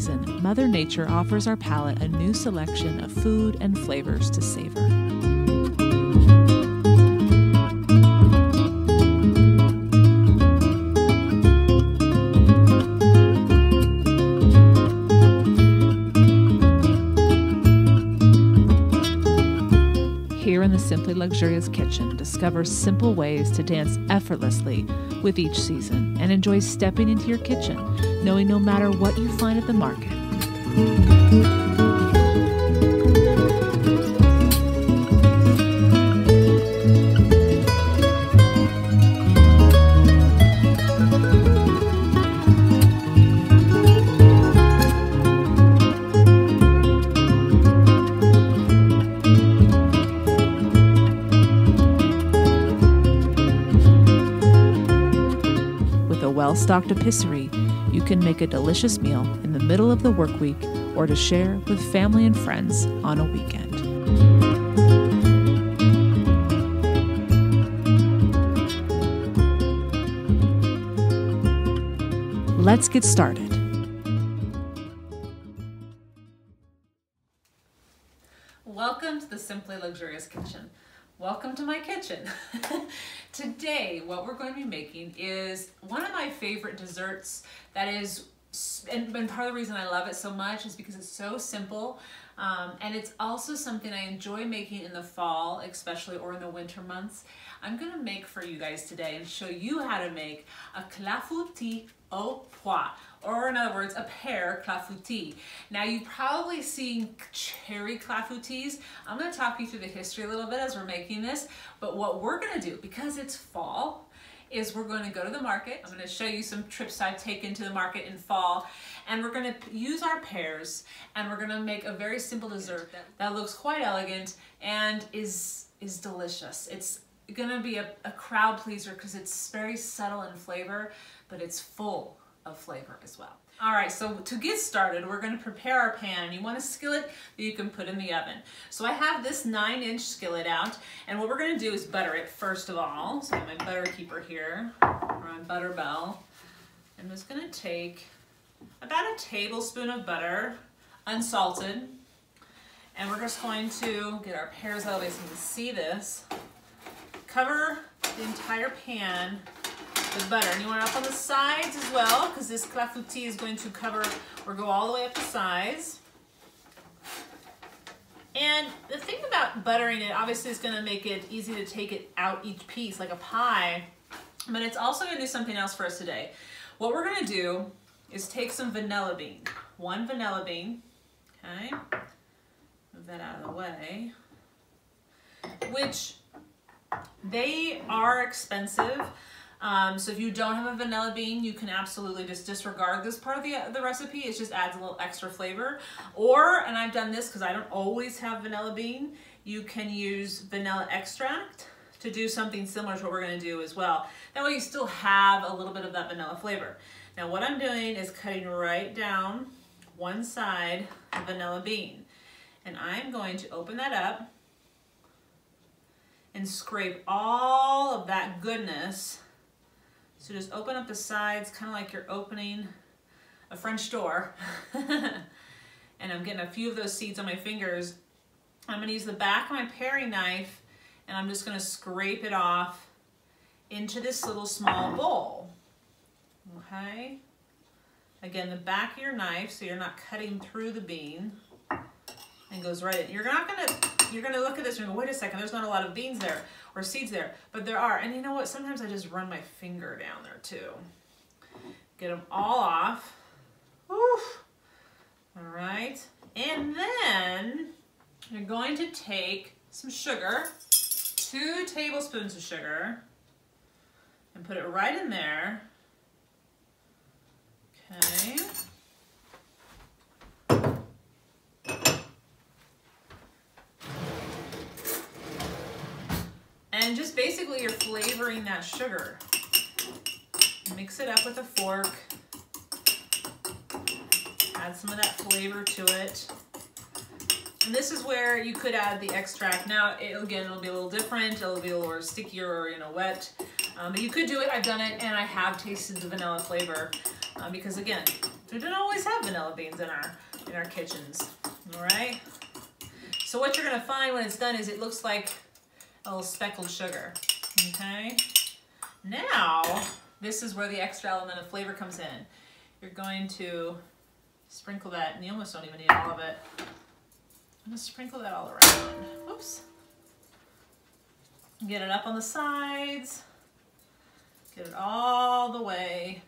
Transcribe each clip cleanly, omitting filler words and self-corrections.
season, Mother Nature offers our palate a new selection of food and flavors to savor. Here in the Simply Luxurious Kitchen, discover simple ways to dance effortlessly with each season and enjoy stepping into your kitchen, knowing no matter what you find at the market. Well-stocked epicerie, you can make a delicious meal in the middle of the work week or to share with family and friends on a weekend. Let's get started. Welcome to the Simply Luxurious Kitchen. Welcome to my kitchen. Today, what we're going to be making is one of my favorite desserts that is, and part of the reason I love it so much is because it's so simple, and it's also something I enjoy making in the fall, especially, or in the winter months. I'm gonna make for you guys today and show you how to make a clafoutis aux poires, or in other words, a pear clafoutis. Now, you've probably seen cherry clafoutis. I'm gonna talk you through the history a little bit as we're making this, but what we're gonna do, because it's fall, is we're gonna go to the market. I'm gonna show you some trips I've taken to the market in fall, and we're gonna use our pears, and we're gonna make a very simple dessert that looks quite elegant and is delicious. It's gonna be a crowd pleaser because it's very subtle in flavor, but it's full of flavor as well. All right, so to get started, we're gonna prepare our pan, and you want a skillet that you can put in the oven. So I have this 9-inch skillet out, and what we're gonna do is butter it first of all. So I have my butter keeper here, or my butter bell. I'm just gonna take about a tablespoon of butter, unsalted, and we're just going to get our pears out of the way so you can see this. Cover the entire pan with butter, and you want it up on the sides as well, because this clafoutis is going to cover or go all the way up the sides. And the thing about buttering it, obviously, is going to make it easy to take it out each piece like a pie, but it's also going to do something else for us today. What we're going to do is take some vanilla bean, one vanilla bean, okay, move that out of the way, which they are expensive. So if you don't have a vanilla bean, you can absolutely just disregard this part of the recipe. It just adds a little extra flavor. Or, and I've done this because I don't always have vanilla bean, you can use vanilla extract to do something similar to what we're going to do as well. That way you still have a little bit of that vanilla flavor. Now what I'm doing is cutting right down one side of vanilla bean. And I'm going to open that up and scrape all of that goodness. So just open up the sides, kind of like you're opening a French door. And I'm getting a few of those seeds on my fingers. I'm gonna use the back of my paring knife, and I'm just gonna scrape it off into this little small bowl. Okay? Again, the back of your knife, so you're not cutting through the bean, and goes right in. You're gonna look at this and go, wait a second, there's not a lot of beans there or seeds there, but there are. And you know what? Sometimes I just run my finger down there too. Get them all off. Oof. All right. And then you're going to take some sugar, 2 tablespoons of sugar, and put it right in there. Okay. And just basically you're flavoring that sugar. Mix it up with a fork. Add some of that flavor to it. And this is where you could add the extract. Now, it'll be a little different. It'll be a little more stickier or, wet. But you could do it. I've done it, and I have tasted the vanilla flavor. Because again, We didn't always have vanilla beans in our kitchens, all right? So what you're gonna find when it's done is it looks like a little speckled sugar, okay? Now, this is where the extra element of flavor comes in. You're going to sprinkle that, and you almost don't even need all of it. I'm gonna sprinkle that all around. Oops. Get it up on the sides. Get it all the way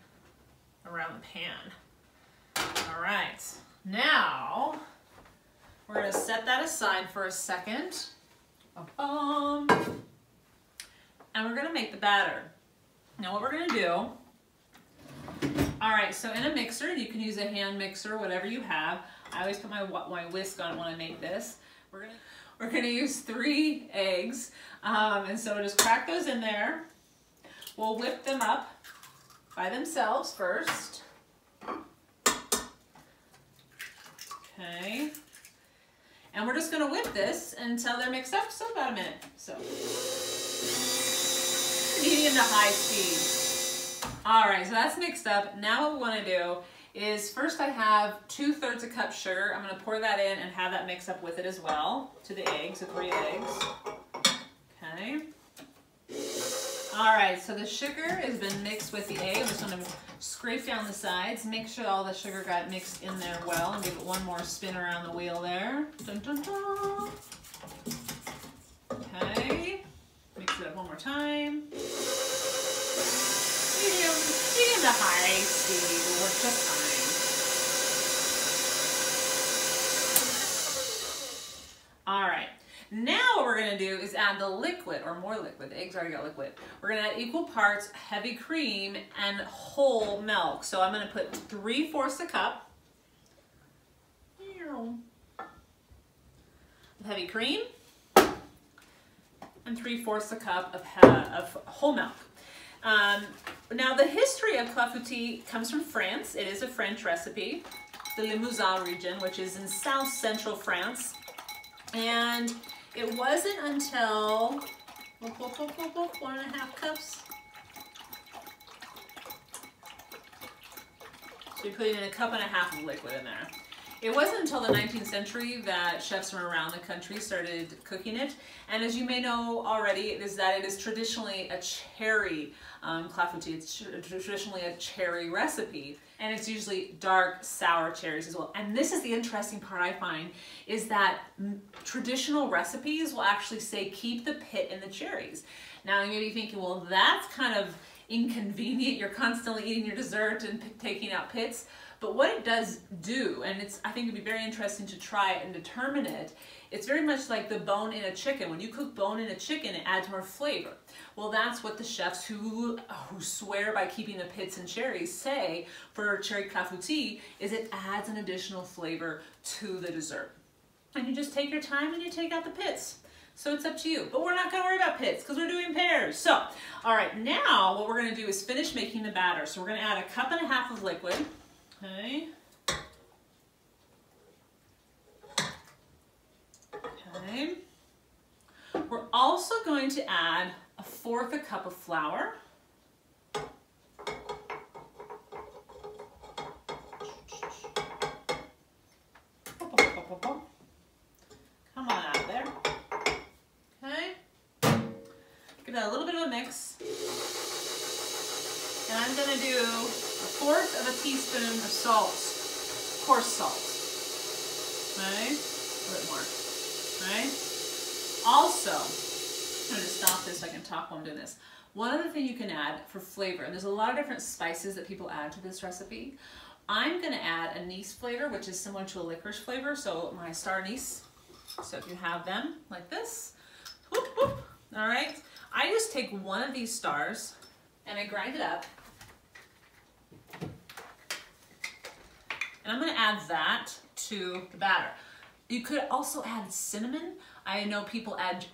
around the pan. All right, now we're gonna set that aside for a second. And we're gonna make the batter. Now what we're gonna do, all right, so in a mixer, you can use a hand mixer, whatever you have. I always put my whisk on it when I make this. We're gonna use 3 eggs, and so just crack those in there. We'll whip them up by themselves first. Okay. And we're just gonna whip this until they're mixed up, so about a minute. So, medium to high speed. All right, so that's mixed up. Now what we wanna do is, first I have 2/3 a cup sugar. I'm gonna pour that in and have that mix up with it as well, to the eggs, so 3 eggs. Okay. All right, so the sugar has been mixed with the egg. I'm just gonna scrape down the sides, make sure all the sugar got mixed in there well, and give it one more spin around the wheel there. Dun, dun, dun. Okay, mix it up one more time. Medium to high speed will work just fine. All right. Now what we're gonna do is add the liquid, or more liquid. The eggs already got liquid. We're gonna add equal parts heavy cream and whole milk. So I'm gonna put 3/4 a cup of heavy cream and 3/4 a cup of whole milk. Now the history of Clafoutis comes from France. It is a French recipe, the Limousin region, which is in south central France. And it wasn't until 1.5 cups. So you're putting in 1.5 cups of liquid in there. It wasn't until the 19th century that chefs from around the country started cooking it. And as you may know already, it is traditionally a cherry clafoutis. It's traditionally a cherry recipe. And it's usually dark, sour cherries as well. And this is the interesting part I find, is that traditional recipes will actually say keep the pit in the cherries. Now you may be thinking, well, that's kind of inconvenient. You're constantly eating your dessert and taking out pits. But what it does do, and I think it'd be very interesting to try it and determine it, it's very much like the bone in a chicken. When you cook bone in a chicken, it adds more flavor. Well, that's what the chefs who swear by keeping the pits and cherries say for cherry clafoutis, is it adds an additional flavor to the dessert. And you just take your time and you take out the pits. So it's up to you. But we're not gonna worry about pits because we're doing pears. So, all right, now what we're gonna do is finish making the batter. So we're gonna add 1.5 cups of liquid. Okay. Okay. We're also going to add 1/4 cup of flour. Come on out of there. Okay. Give that a little bit of a mix. And I'm going to do 1/4 teaspoon of salt, coarse salt. Okay, a bit more. Okay. Also, I'm going to stop this so I can talk while I'm doing this. One other thing you can add for flavor, and there's a lot of different spices that people add to this recipe. I'm going to add anise flavor, which is similar to a licorice flavor, so my star anise. So if you have them like this, whoop, whoop. All right. I just take one of these stars and I grind it up. And I'm going to add that to the batter. You could also add cinnamon. I know people add,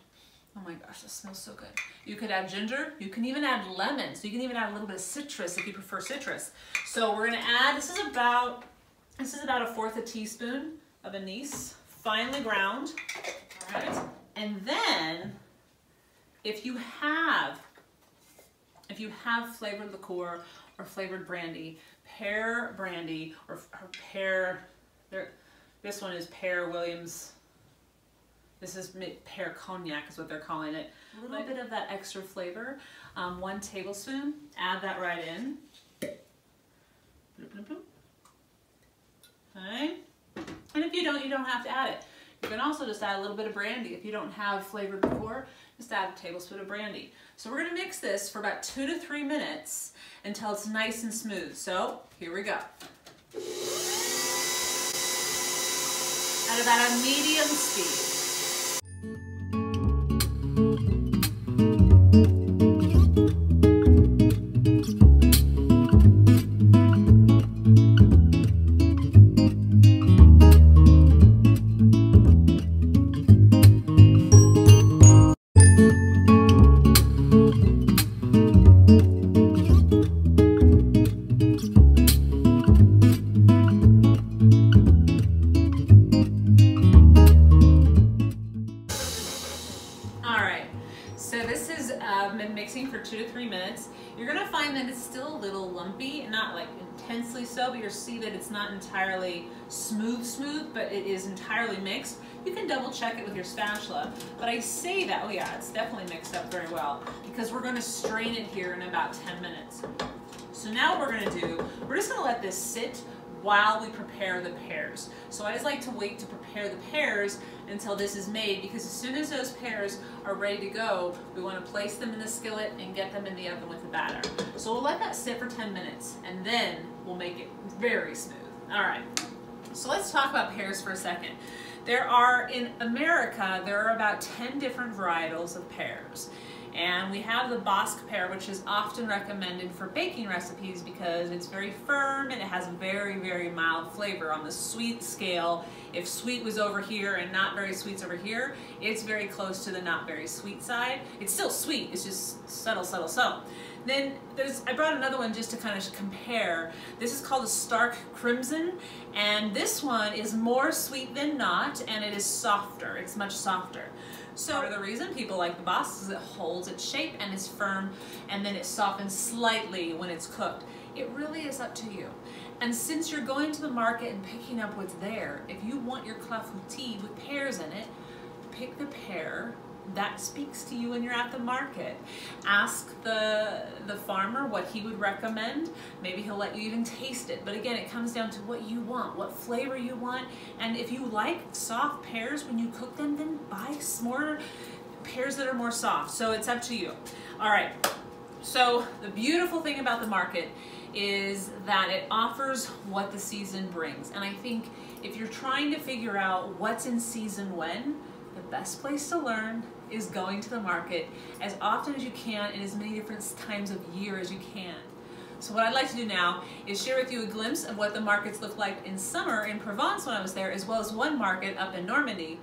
oh my gosh, this smells so good. You could add ginger. You can even add lemon. So you can even add a little bit of citrus if you prefer citrus. So we're going to add, this is about 1/4 teaspoon of anise, finely ground. All right. And then if you have if you have flavored liqueur or flavored brandy, pear brandy or pear, this one is Pear Williams. This is pear cognac is what they're calling it. A little bit of that extra flavor. 1 tablespoon, add that right in. Okay. And if you don't have to add it. You can also just add a little bit of brandy. If you don't have flavored liqueur, just add a tablespoon of brandy. So we're gonna mix this for about 2 to 3 minutes until it's nice and smooth. So here we go. At about a medium speed. Been mixing for 2 to 3 minutes. You're gonna find that it's still a little lumpy, not like intensely so, but you'll see that it's not entirely smooth, but it is entirely mixed. You can double check it with your spatula, but I say that, oh yeah, it's definitely mixed up very well, because we're gonna strain it here in about 10 minutes. So now what we're gonna do, we're just gonna let this sit while we prepare the pears. So I just like to wait to prepare the pears until this is made, because as soon as those pears are ready to go, we want to place them in the skillet and get them in the oven with the batter. So we'll let that sit for 10 minutes and then we'll make it very smooth. All right, so let's talk about pears for a second. In America, there are about 10 different varietals of pears. And we have the Basque pear, which is often recommended for baking recipes because it's very firm and it has a very, very mild flavor on the sweet scale. If sweet was over here and not very sweet's over here, it's very close to the not very sweet side. It's still sweet, it's just subtle. Then I brought another one just to kind of compare. This is called a stark crimson, and this one is more sweet than not, and it is softer. It's much softer. So part of the reason people like the Basque is it holds its shape and is firm, and then it softens slightly when it's cooked. It really is up to you. And since you're going to the market and picking up what's there, if you want your clafoutis with pears in it, pick the pear that speaks to you when you're at the market. Ask the farmer what he would recommend. Maybe he'll let you even taste it. But again, it comes down to what you want, what flavor you want. And if you like soft pears when you cook them, then buy some more pears that are more soft. So it's up to you. All right, so the beautiful thing about the market is that it offers what the season brings. And I think if you're trying to figure out what's in season when, the best place to learn is going to the market as often as you can in as many different times of year as you can. So what I'd like to do now is share with you a glimpse of what the markets look like in summer in Provence when I was there, as well as one market up in Normandy.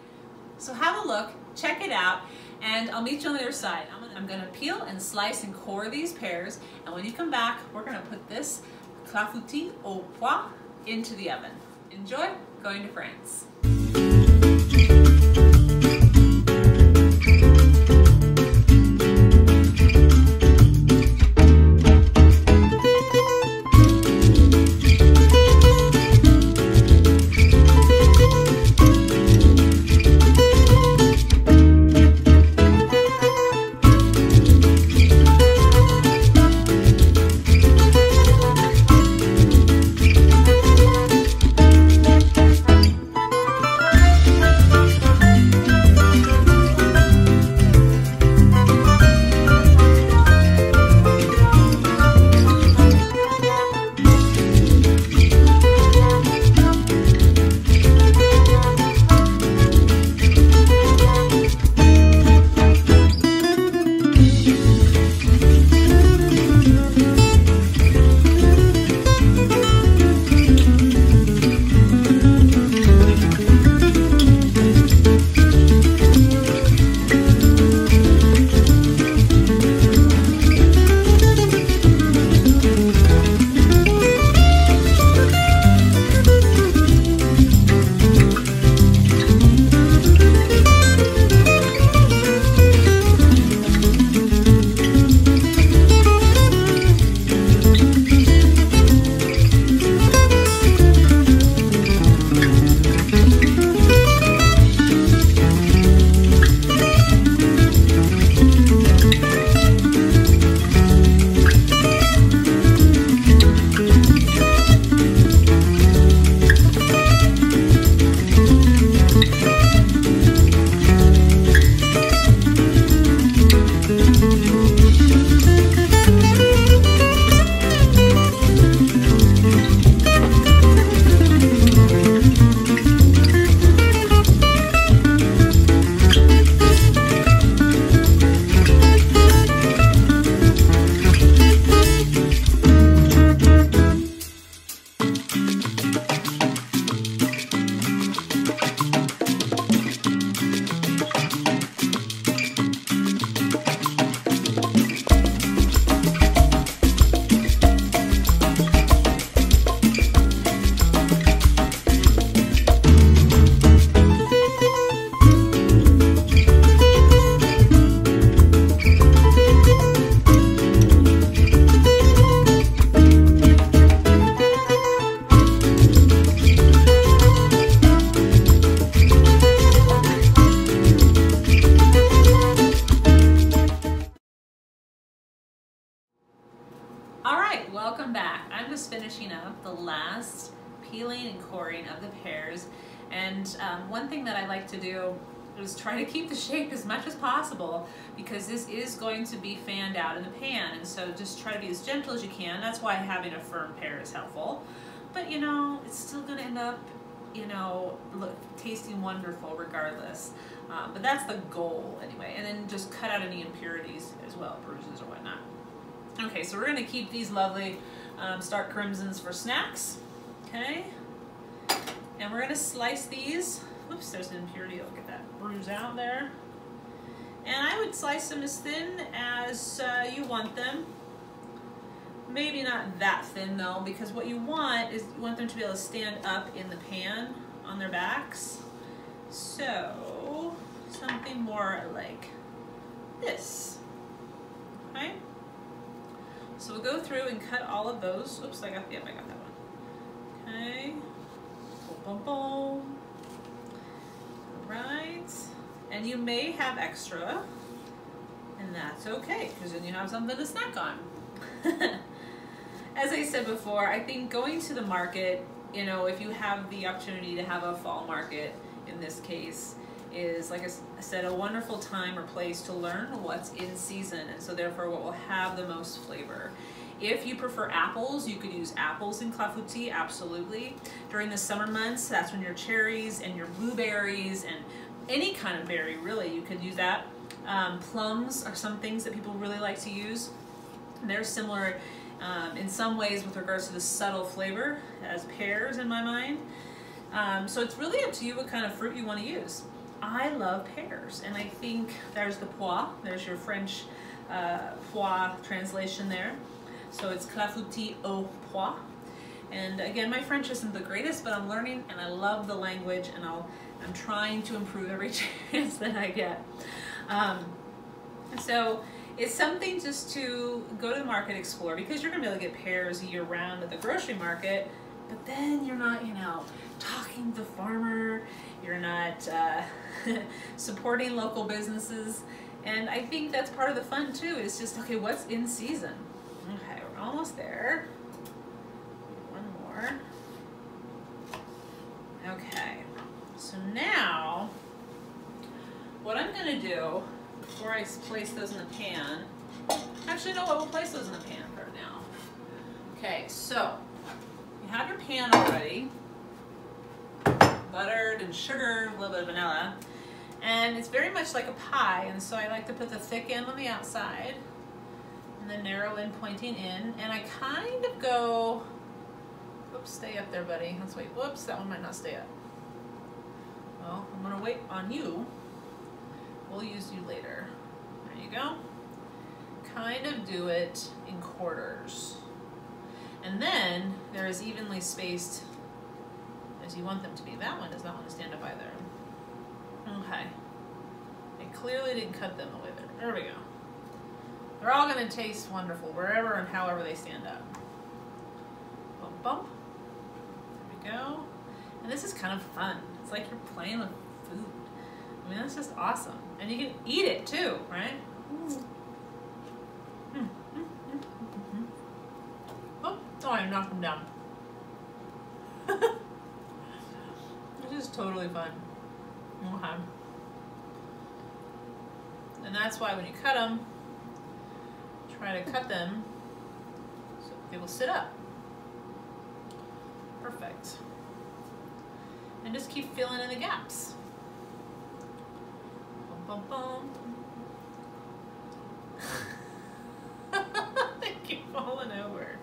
So have a look, check it out, and I'll meet you on the other side. I'm gonna peel and slice and core these pears, and when you come back, we're gonna put this clafoutis au pois into the oven. Enjoy going to France. All right, welcome back. I'm just finishing up the last peeling and coring of the pears. And one thing that I like to do is try to keep the shape as much as possible, because this is going to be fanned out in the pan. And so just try to be as gentle as you can. That's why having a firm pear is helpful. But you know, it's still gonna end up, you know, tasting wonderful regardless. But that's the goal anyway. And then just cut out any impurities as well, bruises or whatnot. Okay, so we're gonna keep these lovely stark crimsons for snacks, okay? And we're gonna slice these. Oops, there's an impurity, look at that bruise out there. And I would slice them as thin as you want them. Maybe not that thin though, because what you want is you want them to be able to stand up in the pan on their backs. So, something more like this, okay? So we'll go through and cut all of those. Oops, I got that one. Okay. Boom, boom, boom. Right. And you may have extra, and that's okay, because then you have something to snack on. As I said before, I think going to the market, you know, if you have the opportunity to have a fall market, in this case, is, like I said, a wonderful time or place to learn what's in season, and so therefore what will have the most flavor. If you prefer apples, you could use apples in Clafoutis, absolutely. During the summer months, that's when your cherries and your blueberries and any kind of berry, really, you could use that. Plums are some things that people really like to use. They're similar in some ways with regards to the subtle flavor as pears in my mind. So it's really up to you what kind of fruit you want to use. I love pears, and I think there's the poire, there's your French poire translation there. So it's Clafoutis au poire. And again, my French isn't the greatest, but I'm learning and I love the language, and I'm trying to improve every chance that I get. So it's something just to go to the market, explore, because you're gonna be able to get pears year round at the grocery market, but then you're not, you know, talking to the farmer, you're not supporting local businesses. And I think that's part of the fun too, is just, okay, what's in season? Okay, we're almost there. One more. Okay, so now what I'm gonna do before I place those in the pan, actually no, we'll place those in the pan for now. Okay, so you have your pan already, buttered and sugar, a little bit of vanilla, and it's very much like a pie, and so I like to put the thick end on the outside and the narrow end pointing in, and I kind of go, whoops, stay up there, buddy. Let's wait. Whoops, that one might not stay up. Well, I'm gonna wait on you. We'll use you later. There you go. Kind of do it in quarters. And then they're as evenly spaced as you want them to be. That one does not want to stand up either. Okay. I clearly didn't cut them the way there. There we go. They're all going to taste wonderful wherever and however they stand up. Bump, bump. There we go. And this is kind of fun. It's like you're playing with food. I mean, that's just awesome. And you can eat it too, right? Oh, I knocked them down. This is totally fun. Okay. And that's why when you cut them, try to cut them so they will sit up. Perfect. And just keep filling in the gaps. Bum, bum, bum. They keep falling over.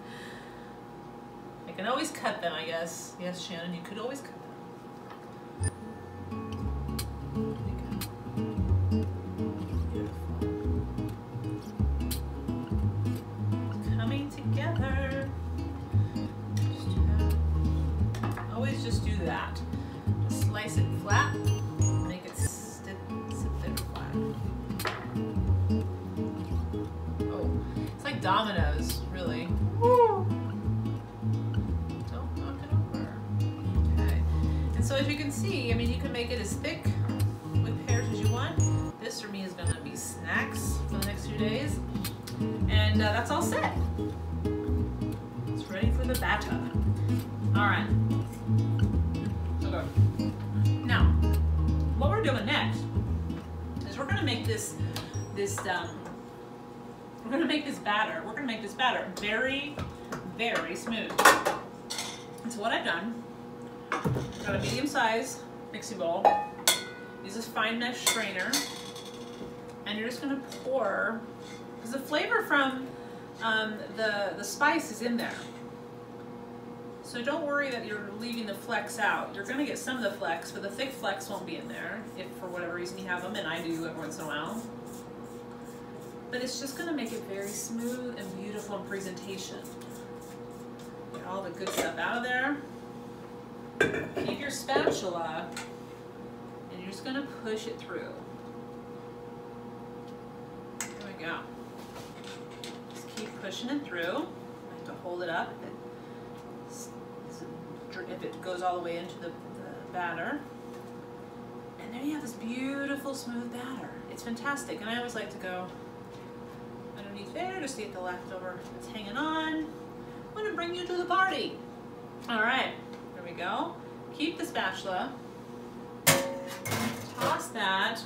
I can always cut them, I guess. Yes, Shannon, you could always cut them. Coming together. Always just do that. Just slice it flat. Make it sit there flat. Oh, it's like dominoes, really. Woo! Don't knock it over. Okay. And so as you can see, I mean, you can make it as thick with pears as you want. This for me is going to be snacks for the next few days. And that's all set. that oven. All right. Okay. Now, what we're doing next is we're gonna make this batter. We're gonna make this batter very, very smooth. And so what I've done, I've got a medium-sized mixing bowl. Use this fine mesh strainer, and you're just gonna pour, because the flavor from the spice is in there. So don't worry that you're leaving the flecks out. You're gonna get some of the flecks, but the thick flecks won't be in there if for whatever reason you have them, and I do every once in a while. But it's just gonna make it very smooth and beautiful in presentation. Get all the good stuff out of there. Keep your spatula, and you're just gonna push it through. There we go. Just keep pushing it through. I have to hold it up if it goes all the way into the batter. And there you have this beautiful smooth batter. It's fantastic. And I always like to go underneath there just to get the leftover that's hanging on. I'm going to bring you to the party. All right, there we go. Keep the spatula. Toss that.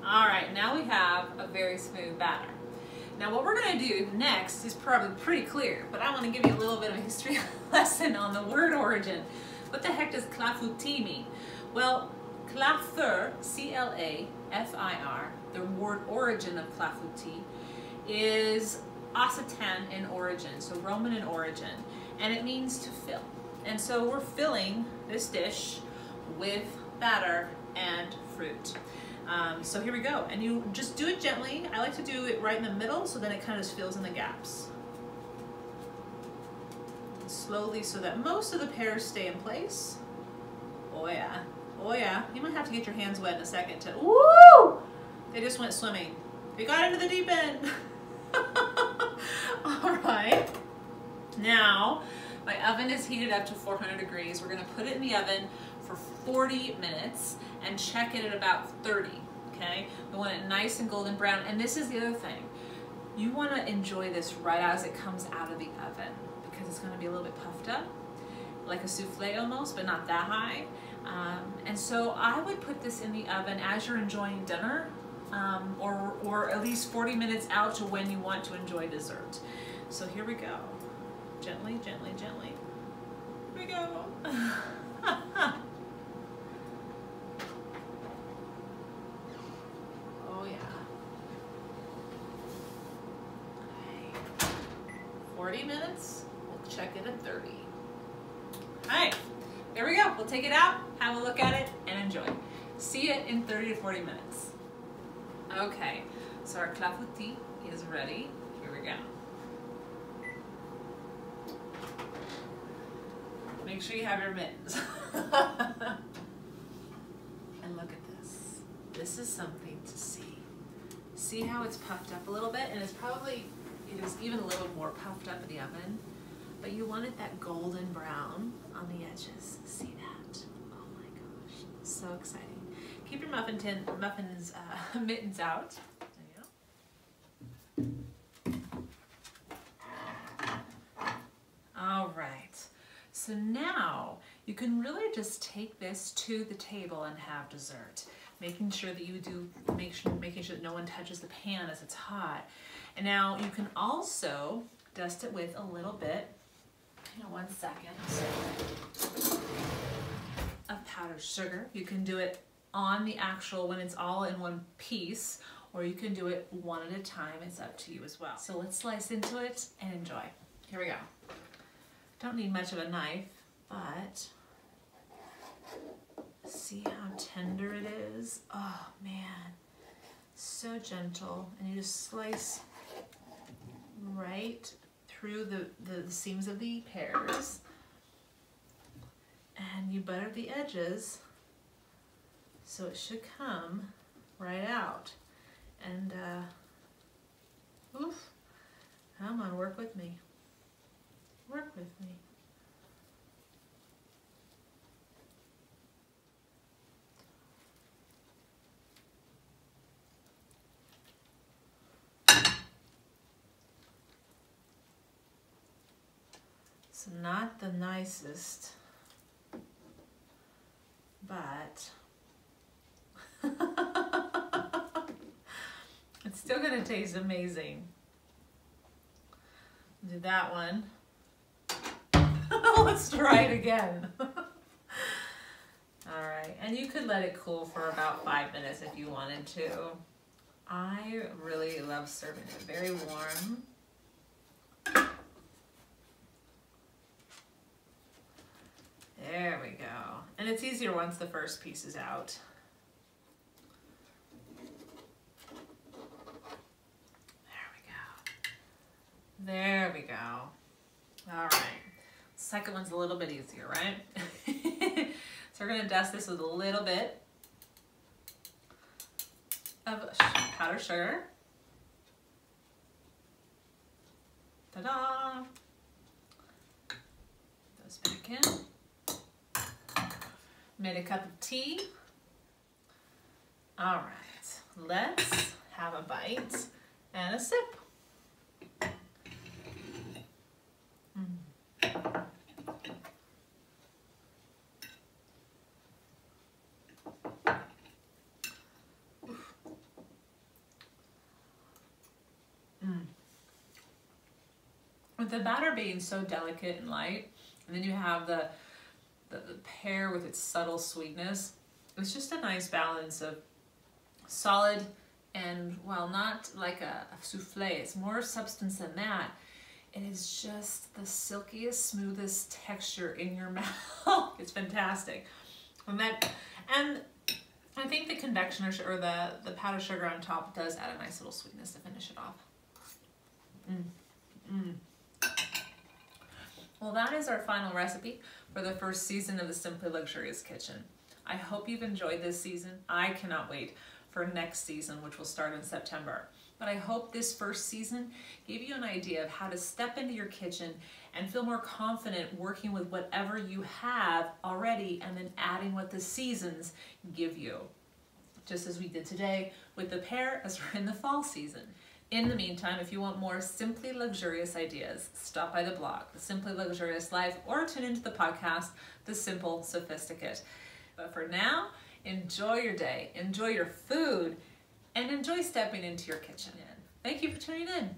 All right, now we have a very smooth batter. Now what we're going to do next is probably pretty clear, but I want to give you a little bit of a history lesson on the word origin. What the heck does Clafoutis mean? Well, Clafur, C-L-A-F-I-R, the word origin of Clafoutis, is Occitan in origin, so Roman in origin, and it means to fill. And so we're filling this dish with batter and fruit. So here we go, and you just do it gently. I like to do it right in the middle so then it kind of just fills in the gaps. And slowly so that most of the pears stay in place. Oh yeah, oh yeah. You might have to get your hands wet in a second to, woo! They just went swimming. They got into the deep end. All right, now my oven is heated up to 400 degrees. We're gonna put it in the oven for 40 minutes and check it at about 30, okay? We want it nice and golden brown, and this is the other thing. You wanna enjoy this right as it comes out of the oven because it's gonna be a little bit puffed up, like a souffle almost, but not that high. And so I would put this in the oven as you're enjoying dinner, or at least 40 minutes out to when you want to enjoy dessert. So here we go. Gently, gently, gently. Here we go. Oh yeah. Okay. 40 minutes, we'll check it at 30. All right, there we go. We'll take it out, have a look at it, and enjoy. See it in 30 to 40 minutes. Okay, so our clafoutis is ready. Here we go. Make sure you have your mittens. And look at this. This is something to see. See how it's puffed up a little bit? And it's probably, it is even a little more puffed up in the oven. But you want it that golden brown on the edges. See that? Oh my gosh, so exciting. Keep your muffins mittens out. There you go. All right. So now you can really just take this to the table and have dessert, making sure that you do making sure that no one touches the pan as it's hot. And now you can also dust it with a little bit. Hang on 1 second. Of powdered sugar. You can do it on the actual when it's all in one piece, or you can do it one at a time. It's up to you as well. So let's slice into it and enjoy. Here we go. Don't need much of a knife, but see how tender it is? Oh man, so gentle. And you just slice right through the seams of the pears, and you butter the edges so it should come right out. And oof, come on, work with me. Work with me. It's not the nicest, but it's still gonna taste amazing. Do that one. Let's try it again. All right, and you could let it cool for about 5 minutes if you wanted to. I really love serving it very warm. There we go. And it's easier once the first piece is out. There we go. All right. Second one's a little bit easier, right? So we're gonna dust this with a little bit of powdered sugar. Ta-da! Those back in. Made a cup of tea. All right, let's have a bite and a sip. With the batter being so delicate and light, and then you have the pear with its subtle sweetness, it's just a nice balance of solid and, while not like a souffle, it's more substance than that. It is just the silkiest, smoothest texture in your mouth. It's fantastic. And I think the convection or the powdered sugar on top does add a nice little sweetness to finish it off. Well, that is our final recipe for the first season of the Simply Luxurious Kitchen. I hope you've enjoyed this season. I cannot wait for next season, which will start in September. But I hope this first season gave you an idea of how to step into your kitchen and feel more confident working with whatever you have already and then adding what the seasons give you. Just as we did today with the pear as we're in the fall season. In the meantime, if you want more Simply Luxurious ideas, stop by the blog, The Simply Luxurious Life, or tune into the podcast, The Simple Sophisticate. But for now, enjoy your day, enjoy your food, and enjoy stepping into your kitchen. Thank you for tuning in.